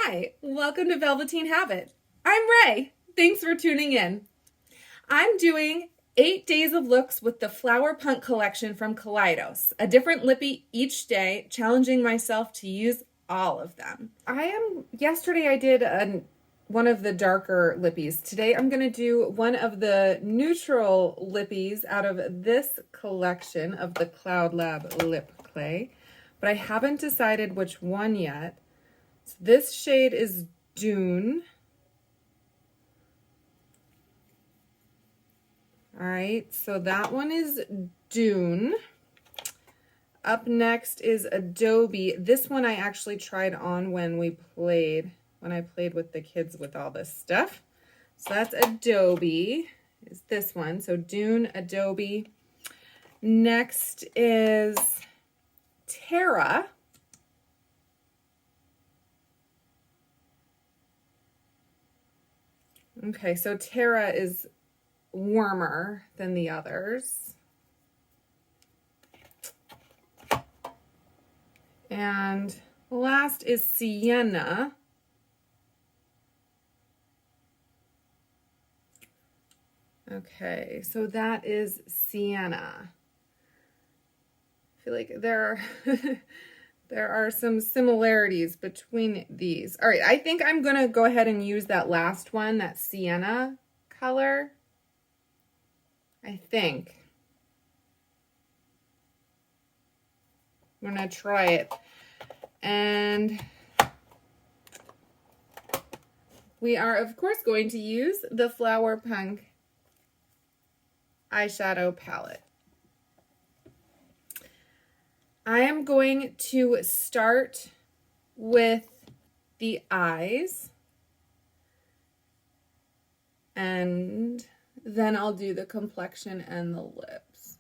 Hi, welcome to Velveteen Habit. I'm Ray. Thanks for tuning in. I'm doing 8 days of looks with the Flower Punk Collection from Kaleidos, a different lippie each day, challenging myself to use all of them. Yesterday I did one of the darker lippies. Today I'm going to do one of the neutral lippies out of this collection of the Cloud Lab Lip Clay, but I haven't decided which one yet. So this shade is Dune. All right, so that one is Dune. Up next is Adobe. This one I actually tried on when I played with the kids with all this stuff. So that's Adobe, is this one. So Dune, Adobe. Next is Terra. Okay, so Terra is warmer than the others. And last is Sienna. Okay, so that is Sienna. I feel like there are some similarities between these. All right, I think I'm going to go ahead and use that last one, that Sienna color. I think. I'm going to try it. And we are, of course, going to use the Flower Punk Eyeshadow Palette. I am going to start with the eyes, and then I'll do the complexion and the lips.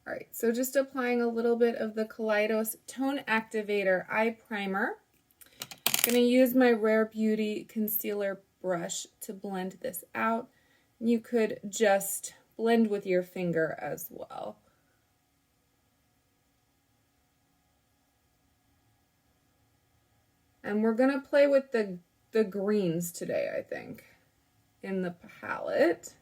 All right, so just applying a little bit of the Kaleidos Tone Activator Eye Primer. I'm going to use my Rare Beauty concealer brush to blend this out. You could just blend with your finger as well. And we're going to play with the greens today, I think, in the palette.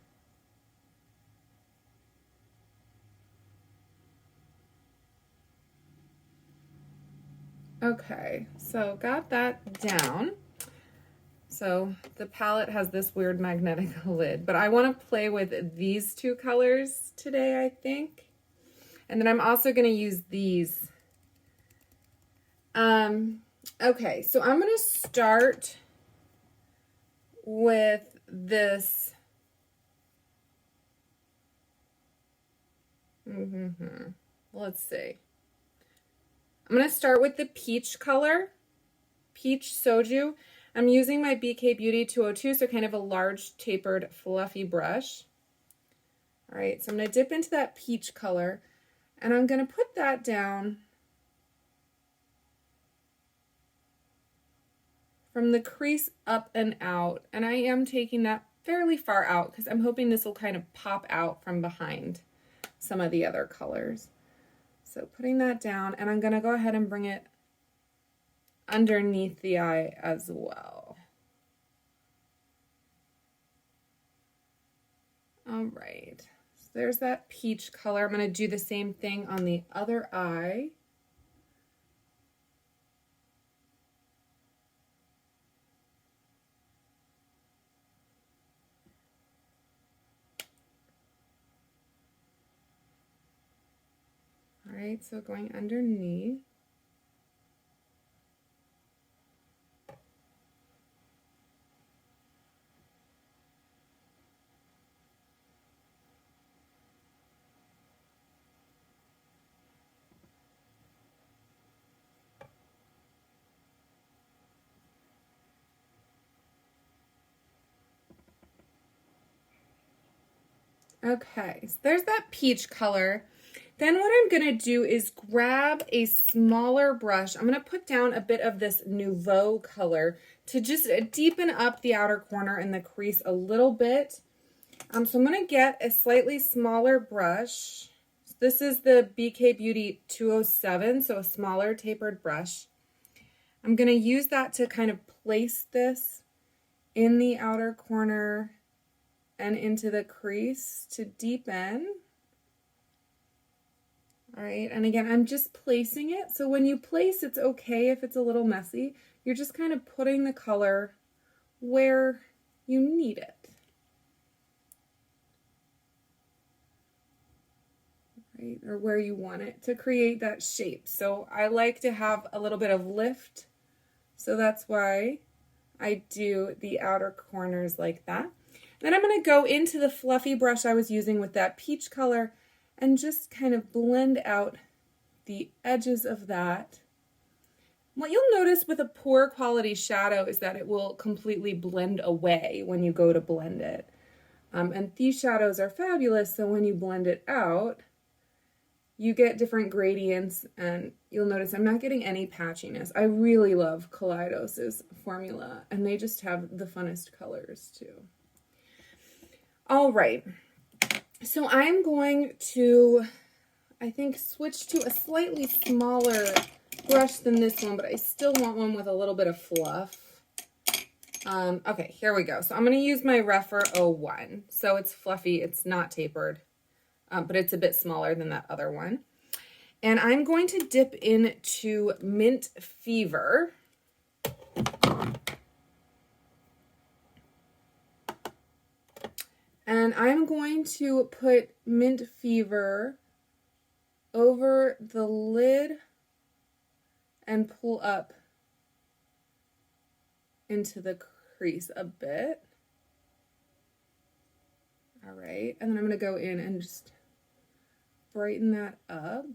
Okay, so got that down. So the palette has this weird magnetic lid, but I want to play with these two colors today, I think. And then I'm also going to use these. Okay, so I'm going to start with this. Let's see. I'm going to start with the peach color, Peach Soju. I'm using my BK Beauty 202, so kind of a large, tapered, fluffy brush. All right, so I'm going to dip into that peach color, and I'm going to put that down from the crease up and out, and I am taking that fairly far out because I'm hoping this will kind of pop out from behind some of the other colors. So putting that down, and I'm going to go ahead and bring it underneath the eye as well. All right, so there's that peach color. I'm going to do the same thing on the other eye. All right, so going underneath. Okay, so there's that peach color. Then what I'm going to do is grab a smaller brush. I'm going to put down a bit of this Nouveau color to just deepen up the outer corner and the crease a little bit. So I'm going to get a slightly smaller brush. This is the BK Beauty 207, so a smaller tapered brush. I'm going to use that to kind of place this in the outer corner and into the crease to deepen. All right, and again, I'm just placing it. So when you place, it's okay if it's a little messy. You're just kind of putting the color where you need it. Right, or where you want it to create that shape. So I like to have a little bit of lift. So that's why I do the outer corners like that. Then I'm going to go into the fluffy brush I was using with that peach color and just kind of blend out the edges of that. What you'll notice with a poor quality shadow is that it will completely blend away when you go to blend it. And these shadows are fabulous, so when you blend it out, you get different gradients, and you'll notice I'm not getting any patchiness. I really love Kaleidos' formula, and they just have the funnest colors too. All right, so I'm going to, I think, switch to a slightly smaller brush than this one, but I still want one with a little bit of fluff. Okay, here we go. So I'm going to use my Rephr 01. So it's fluffy, it's not tapered, but it's a bit smaller than that other one. And I'm going to dip into Mint Fever. And I'm going to put Mint Fever over the lid and pull up into the crease a bit. All right, and then I'm going to go in and just brighten that up.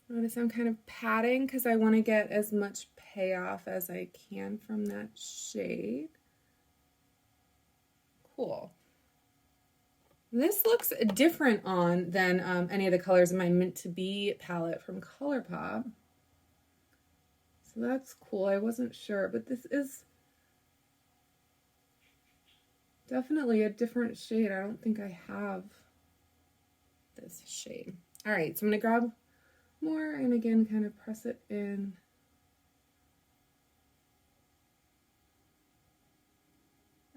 Notice I'm kind of patting because I want to get as much payoff as I can from that shade. Cool. This looks different on than any of the colors in my Mint to Be palette from ColourPop. So that's cool. I wasn't sure, but this is definitely a different shade. I don't think I have this shade. All right, so I'm going to grab more and again kind of press it in.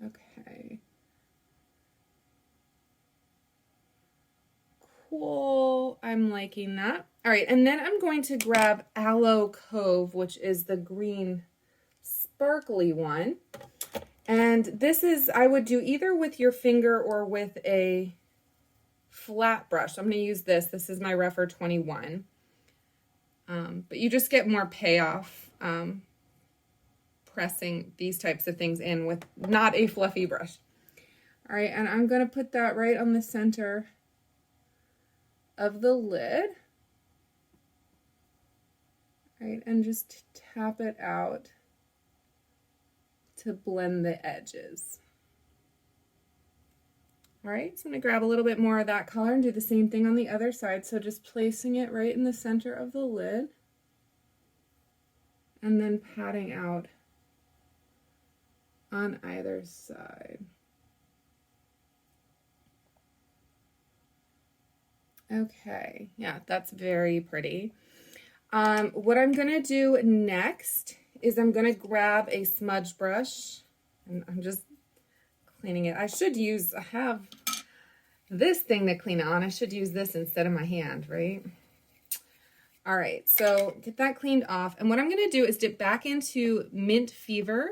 Okay. Cool. I'm liking that. All right, and then I'm going to grab Aloe Cove, which is the green sparkly one. And this is, I would do either with your finger or with a flat brush. I'm going to use this. This is my Rephr 21. But you just get more payoff pressing these types of things in with not a fluffy brush. All right, and I'm going to put that right on the center of the lid. All right, and just tap it out to blend the edges. All right, so I'm going to grab a little bit more of that color and do the same thing on the other side. So just placing it right in the center of the lid and then patting out on either side. Okay, yeah, that's very pretty. What I'm going to do next is I'm going to grab a smudge brush, and I'm just cleaning it. I have this thing to clean it on. I should use this instead of my hand, right? All right, so get that cleaned off. And what I'm going to do is dip back into Mint Fever,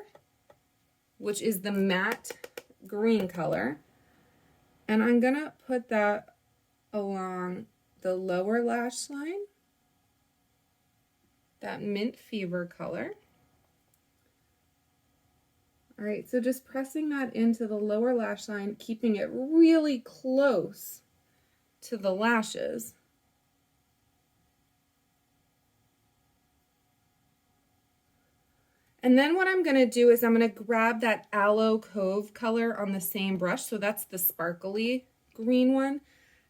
which is the matte green color. And I'm going to put that along the lower lash line, that Mint Fever color. All right, so just pressing that into the lower lash line, keeping it really close to the lashes. And then what I'm going to do is I'm going to grab that Aloe Cove color on the same brush. So that's the sparkly green one.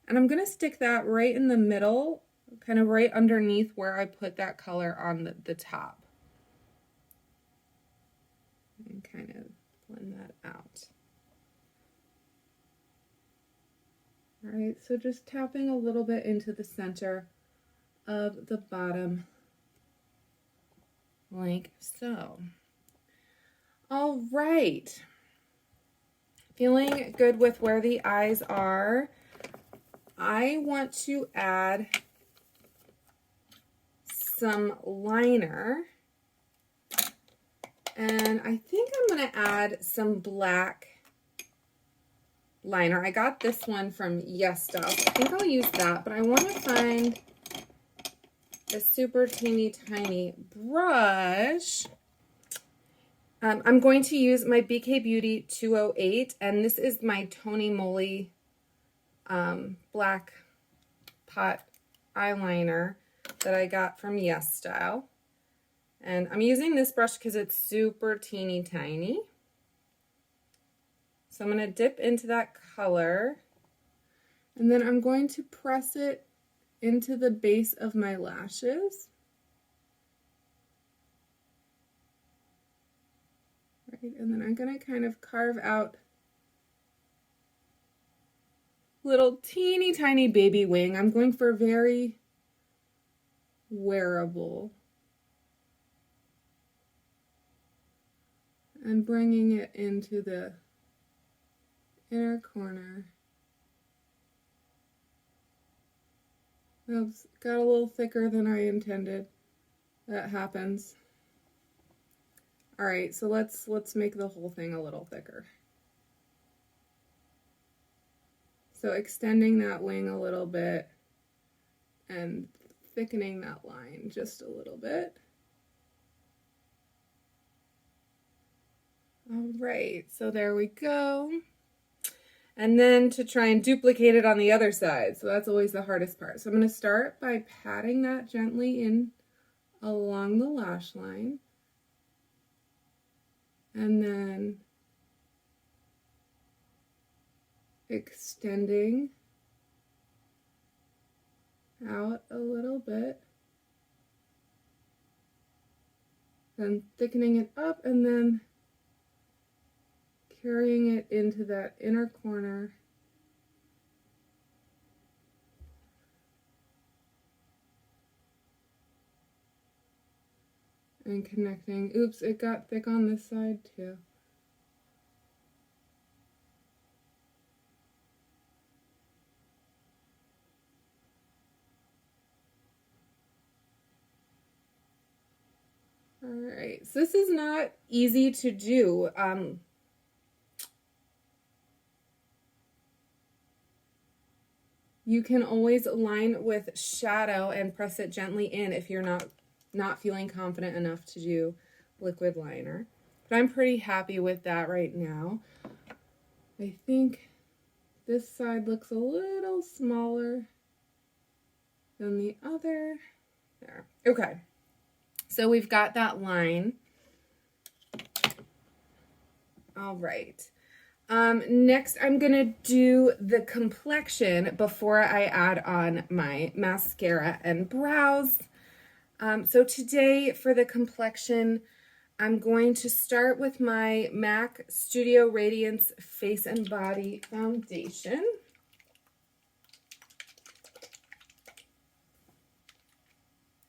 And I'm going to stick that right in the middle, kind of right underneath where I put that color on the top. And kind of blend that out. All right, so just tapping a little bit into the center of the bottom like so. All right. Feeling good with where the eyes are. I want to add some liner. And I think I'm going to add some black liner. I got this one from YesStyle. So I think I'll use that, but I want to find a super teeny tiny brush. I'm going to use my BK Beauty 208, and this is my TONYMOLY black pot eyeliner that I got from YesStyle. And I'm using this brush because it's super teeny tiny. So I'm going to dip into that color, and then I'm going to press it into the base of my lashes. Right, and then I'm going to kind of carve out little teeny tiny baby wing. I'm going for very wearable. And bringing it into the inner corner. Oops, got a little thicker than I intended. That happens. All right, so let's make the whole thing a little thicker. So extending that wing a little bit and thickening that line just a little bit. All right, so there we go. And then to try and duplicate it on the other side. So that's always the hardest part. So I'm going to start by patting that gently in along the lash line. And then extending out a little bit. Then thickening it up and then carrying it into that inner corner. And connecting. Oops, it got thick on this side too. All right, so this is not easy to do. You can always line with shadow and press it gently in if you're not feeling confident enough to do liquid liner. But I'm pretty happy with that right now. I think this side looks a little smaller than the other. There. Okay. So we've got that line. All right. Next, I'm going to do the complexion before I add on my mascara and brows. So today for the complexion, I'm going to start with my MAC Studio Radiance Face and Body Foundation.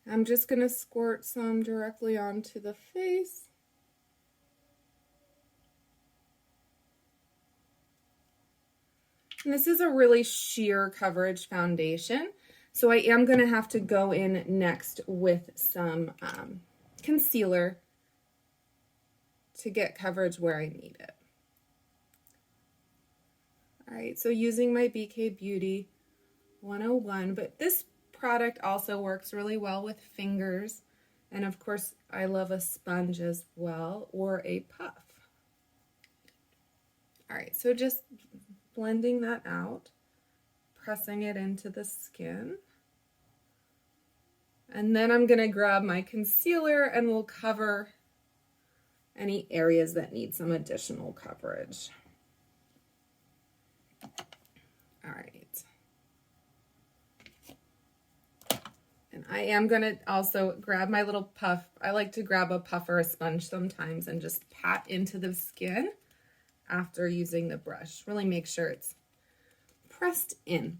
I'm just going to squirt some directly onto the face. And this is a really sheer coverage foundation, so I am going to have to go in next with some concealer to get coverage where I need it. All right, so using my BK Beauty 101, but this product also works really well with fingers, and of course I love a sponge as well, or a puff. All right, so just blending that out, pressing it into the skin. And then I'm going to grab my concealer and we'll cover any areas that need some additional coverage. All right. And I am going to also grab my little puff. I like to grab a puff or a sponge sometimes and just pat into the skin after using the brush. Really make sure it's pressed in.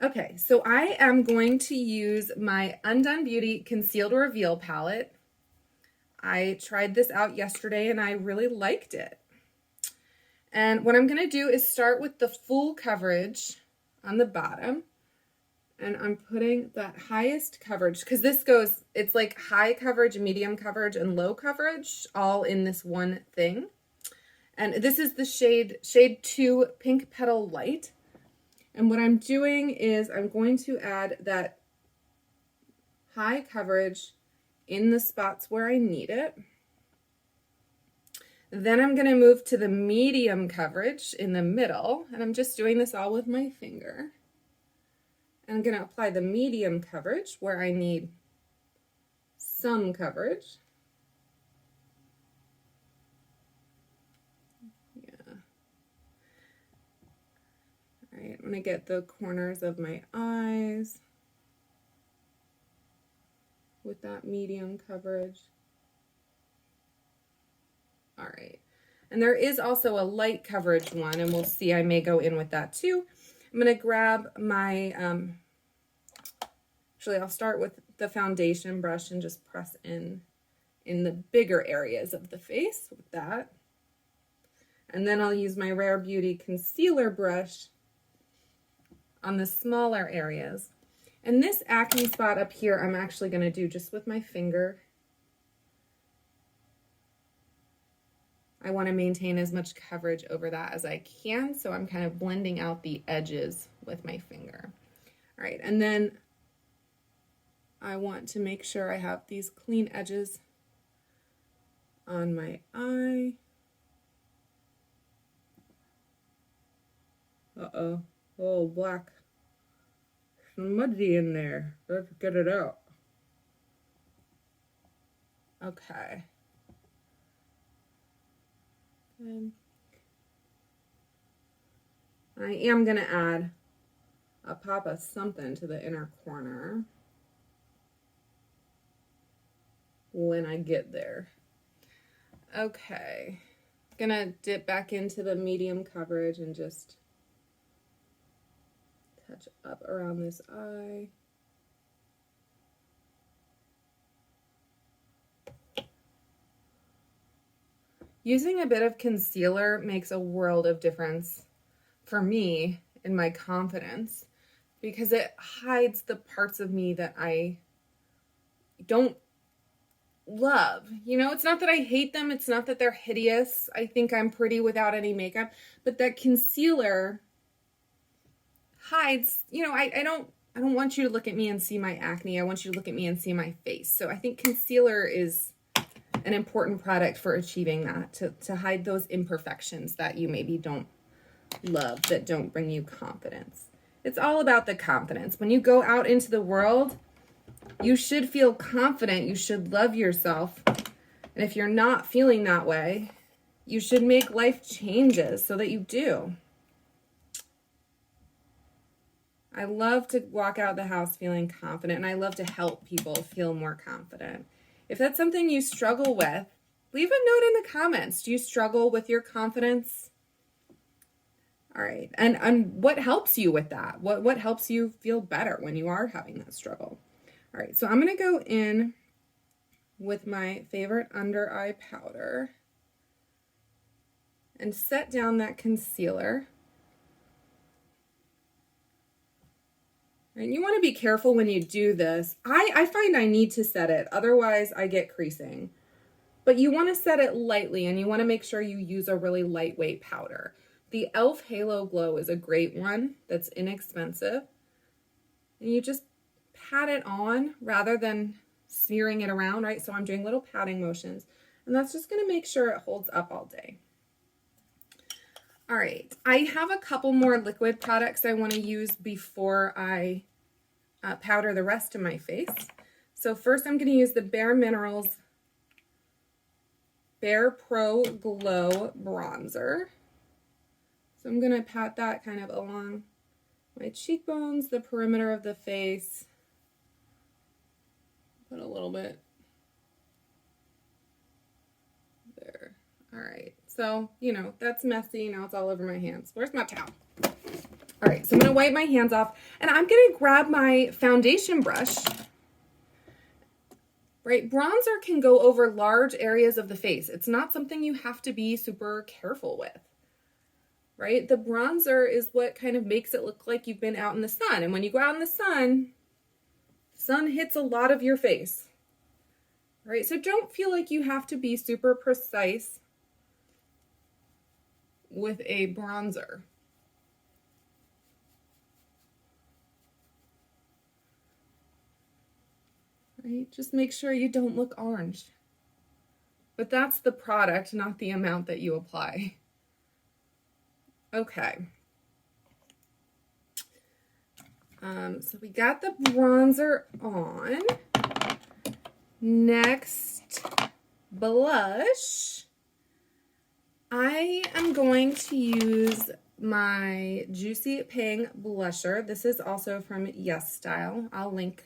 Okay, so I am going to use my Undone Beauty Conceal to Reveal palette. I tried this out yesterday and I really liked it. And what I'm going to do is start with the full coverage on the bottom. And I'm putting that highest coverage, because this goes, it's like high coverage, medium coverage, and low coverage all in this one thing. And this is the shade 2 Pink Petal Light. And what I'm doing is I'm going to add that high coverage in the spots where I need it. Then I'm going to move to the medium coverage in the middle, and I'm just doing this all with my finger. And I'm going to apply the medium coverage where I need some coverage. Yeah. All right, I'm going to get the corners of my eyes with that medium coverage. All right, and there is also a light coverage one, and we'll see, I may go in with that too. I'm going to grab my, actually I'll start with the foundation brush and just press in the bigger areas of the face with that. And then I'll use my Rare Beauty concealer brush on the smaller areas. And this acne spot up here, I'm actually going to do just with my finger. I want to maintain as much coverage over that as I can, so I'm kind of blending out the edges with my finger. All right, and then I want to make sure I have these clean edges on my eye. Uh-oh, oh, black. Smudgy in there. Let's get it out. Okay. And I am going to add a pop of something to the inner corner when I get there. Okay, gonna dip back into the medium coverage and just touch up around this eye. Using a bit of concealer makes a world of difference for me in my confidence, because it hides the parts of me that I don't love. You know, it's not that I hate them, it's not that they're hideous. I think I'm pretty without any makeup, but that concealer hides, you know, I don't want you to look at me and see my acne. I want you to look at me and see my face. So I think concealer is an important product for achieving that, to hide those imperfections that you maybe don't love, that don't bring you confidence. It's all about the confidence. When you go out into the world, you should feel confident. You should love yourself. And if you're not feeling that way, you should make life changes so that you do. I love to walk out of the house feeling confident, and I love to help people feel more confident. If that's something you struggle with, leave a note in the comments. Do you struggle with your confidence? All right. And what helps you with that? What helps you feel better when you are having that struggle? All right. So I'm going to go in with my favorite under eye powder and set down that concealer. And you want to be careful when you do this. I find I need to set it, otherwise I get creasing. But you want to set it lightly, and you want to make sure you use a really lightweight powder. The e.l.f. Halo Glow is a great one that's inexpensive. And you just pat it on rather than smearing it around, right? So I'm doing little patting motions, and that's just going to make sure it holds up all day. All right, I have a couple more liquid products I want to use before I powder the rest of my face. So first I'm going to use the Bare Minerals Bare Pro Glow Bronzer. So I'm going to pat that kind of along my cheekbones, the perimeter of the face. Put a little bit there. All right. So, you know, that's messy. Now it's all over my hands. Where's my towel? All right, so I'm going to wipe my hands off, and I'm going to grab my foundation brush, right? Bronzer can go over large areas of the face. It's not something you have to be super careful with, right? The bronzer is what kind of makes it look like you've been out in the sun. And when you go out in the sun hits a lot of your face, right? So don't feel like you have to be super precise with a bronzer. Right? Just make sure you don't look orange. But that's the product, not the amount that you apply. Okay. So we got the bronzer on. Next, blush. I am going to use my Juicy Pang blusher. This is also from YesStyle. I'll link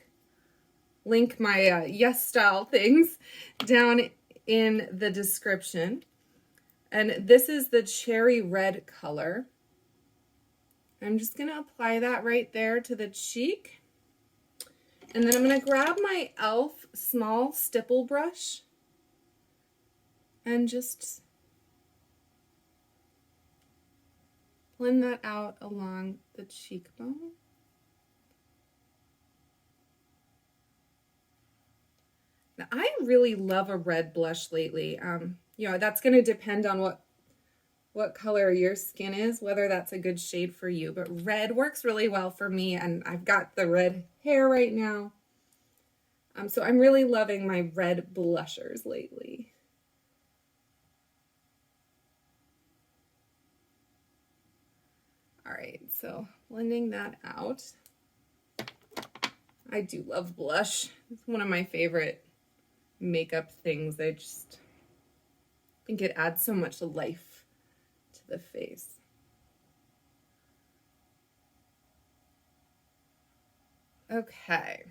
my YesStyle things down in the description. And this is the cherry red color. I'm just going to apply that right there to the cheek. And then I'm going to grab my e.l.f. small stipple brush and just blend that out along the cheekbone. Now, I really love a red blush lately. You know, that's going to depend on what color your skin is, whether that's a good shade for you. But red works really well for me, and I've got the red hair right now. So I'm really loving my red blushers lately. All right, so blending that out. I do love blush. It's one of my favorite makeup things. I just think it adds so much life to the face. Okay,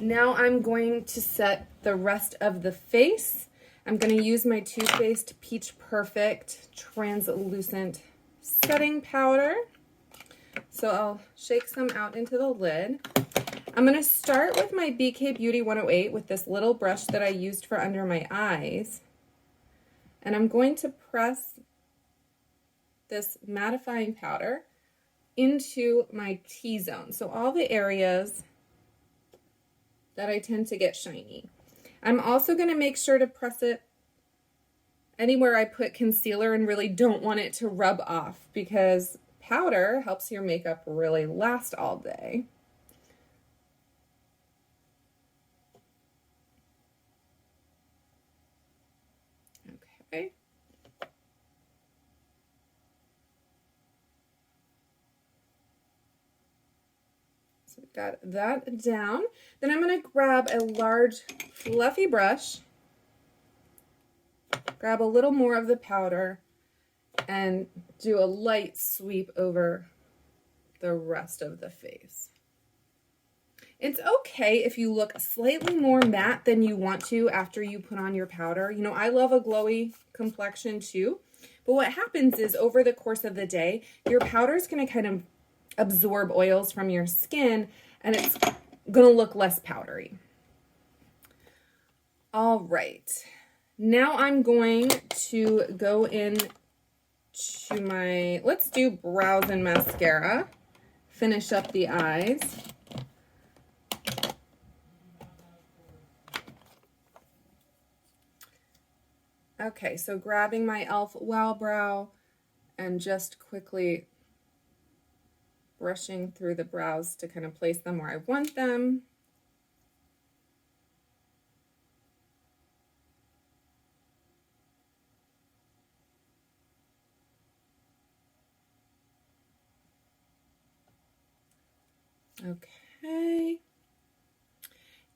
now I'm going to set the rest of the face. I'm going to use my Too Faced Peach Perfect translucent setting powder. So I'll shake some out into the lid. I'm going to start with my BK Beauty 108 with this little brush that I used for under my eyes. And I'm going to press this mattifying powder into my T-zone. So all the areas that I tend to get shiny. I'm also going to make sure to press it anywhere I put concealer and really don't want it to rub off, because powder helps your makeup really last all day. Okay. So we've got that down. Then I'm going to grab a large fluffy brush, grab a little more of the powder, and do a light sweep over the rest of the face. It's okay if you look slightly more matte than you want to after you put on your powder. You know, I love a glowy complexion too, but what happens is over the course of the day, your powder is going to kind of absorb oils from your skin, and it's going to look less powdery. All right, now I'm going to go in to my, let's do brows and mascara, finish up the eyes. Okay, so grabbing my e.l.f. Wow Brow and just quickly brushing through the brows to kind of place them where I want them. Okay.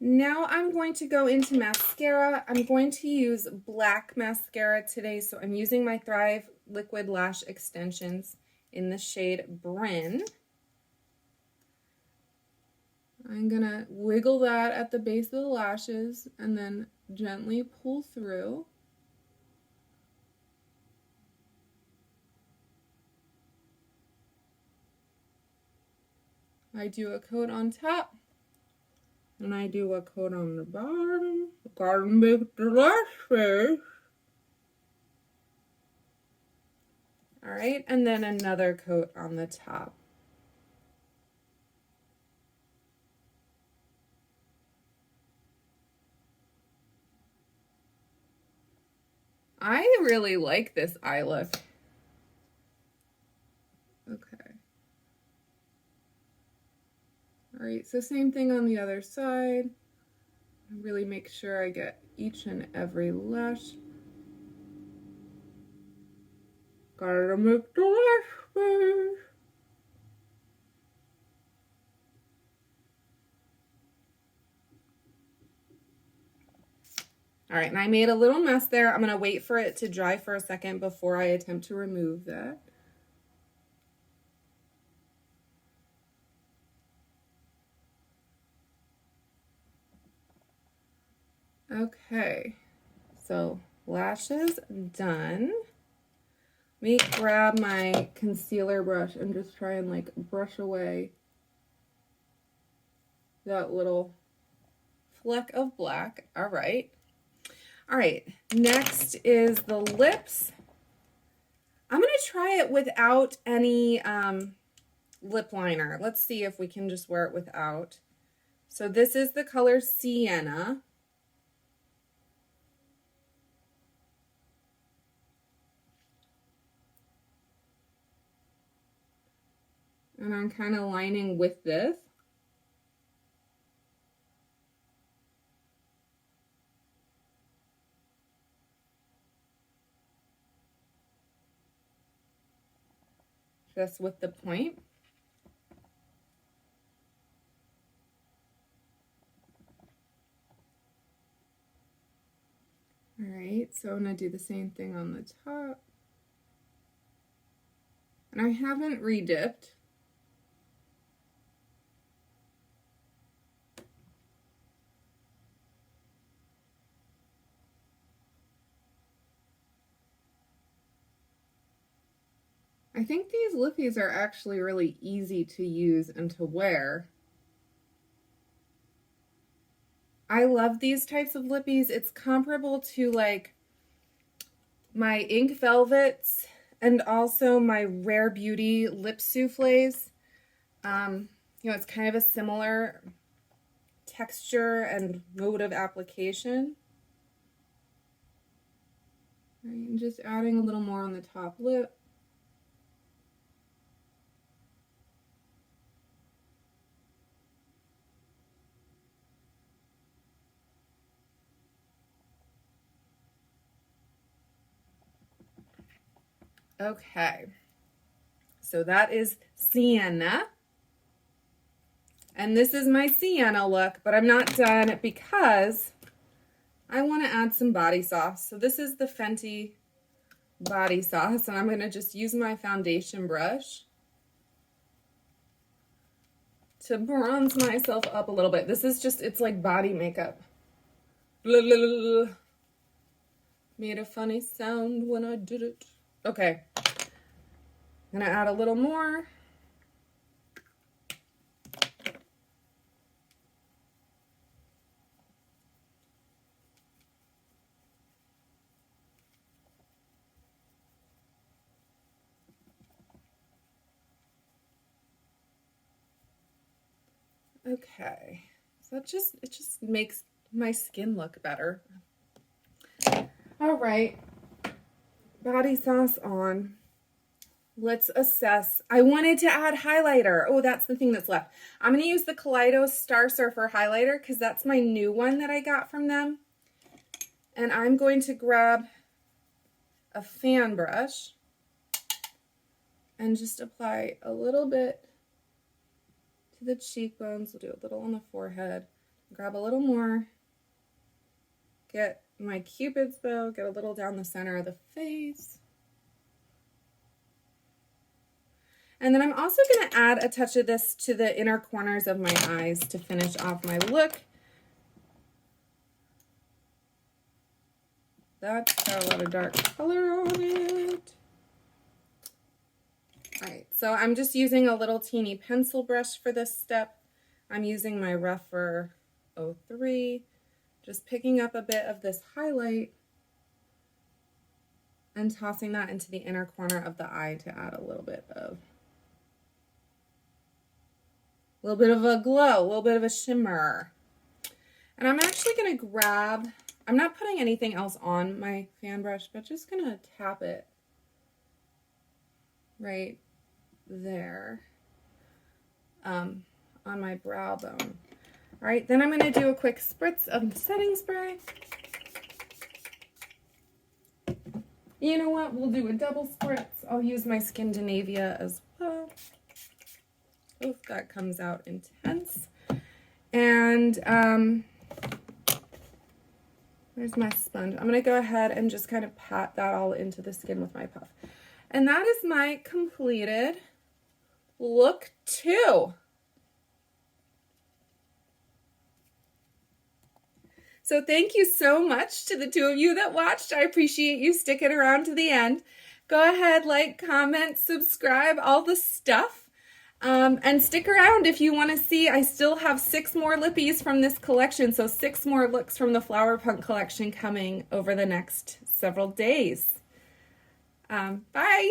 Now I'm going to go into mascara. I'm going to use black mascara today, so I'm using my Thrive Liquid Lash Extensions in the shade Bryn. I'm going to wiggle that at the base of the lashes and then gently pull through. I do a coat on top And I do a coat on the bottom. Gotta make the last face. Alright, and then another coat on the top. I really like this eye look. Okay. All right, so same thing on the other side. Really make sure I get each and every lash. Gotta make the lash face. All right, and I made a little mess there. I'm gonna wait for it to dry for a second before I attempt to remove that. Okay, so lashes done. Let me grab my concealer brush and just try and like brush away that little fleck of black. All right. All right, next is the lips. I'm gonna try it without any lip liner. Let's see if we can just wear it without. So this is the color Sienna. And I'm kind of lining with this. Just with the point. All right, so I'm going to do the same thing on the top. And I haven't re-dipped. I think these lippies are actually really easy to use and to wear. I love these types of lippies. It's comparable to like my Ink Velvets and also my Rare Beauty lip souffles. You know, it's kind of a similar texture and mode of application. I'm just adding a little more on the top lip. Okay, so that is Sienna. And this is my Sienna look, but I'm not done because I want to add some body sauce. So this is the Fenty body sauce, and I'm going to just use my foundation brush to bronze myself up a little bit. This is just, it's like body makeup. Blah, blah, blah, blah. Made a funny sound when I did it. Okay, I'm gonna add a little more. Okay, so it just makes my skin look better. All right, body sauce on. Let's assess. I wanted to add highlighter. Oh, that's the thing that's left. I'm going to use the Kaleidos Star Surfer highlighter because that's my new one that I got from them. And I'm going to grab a fan brush and just apply a little bit to the cheekbones. We'll do a little on the forehead. Grab a little more. Get my Cupid's bow. Get a little down the center of the face. And then I'm also going to add a touch of this to the inner corners of my eyes to finish off my look. That's got a lot of dark color on it. All right, so I'm just using a little teeny pencil brush for this step. I'm using my rougher 03. Just picking up a bit of this highlight and tossing that into the inner corner of the eye to add a little bit of a glow, a little bit of a shimmer. And I'm actually going to grab, I'm not putting anything else on my fan brush, but just going to tap it right there on my brow bone. All right, then I'm going to do a quick spritz of setting spray. You know what? We'll do a double spritz. I'll use my Scandinavia as well. Oh, that comes out intense. And where's my sponge? I'm going to go ahead and just kind of pat that all into the skin with my puff. And that is my completed look 2. So thank you so much to the 2 of you that watched. I appreciate you sticking around to the end. Go ahead, like, comment, subscribe, all the stuff. And stick around if you want to see. I still have 6 more lippies from this collection, so 6 more looks from the Flower Punk collection coming over the next several days. Bye!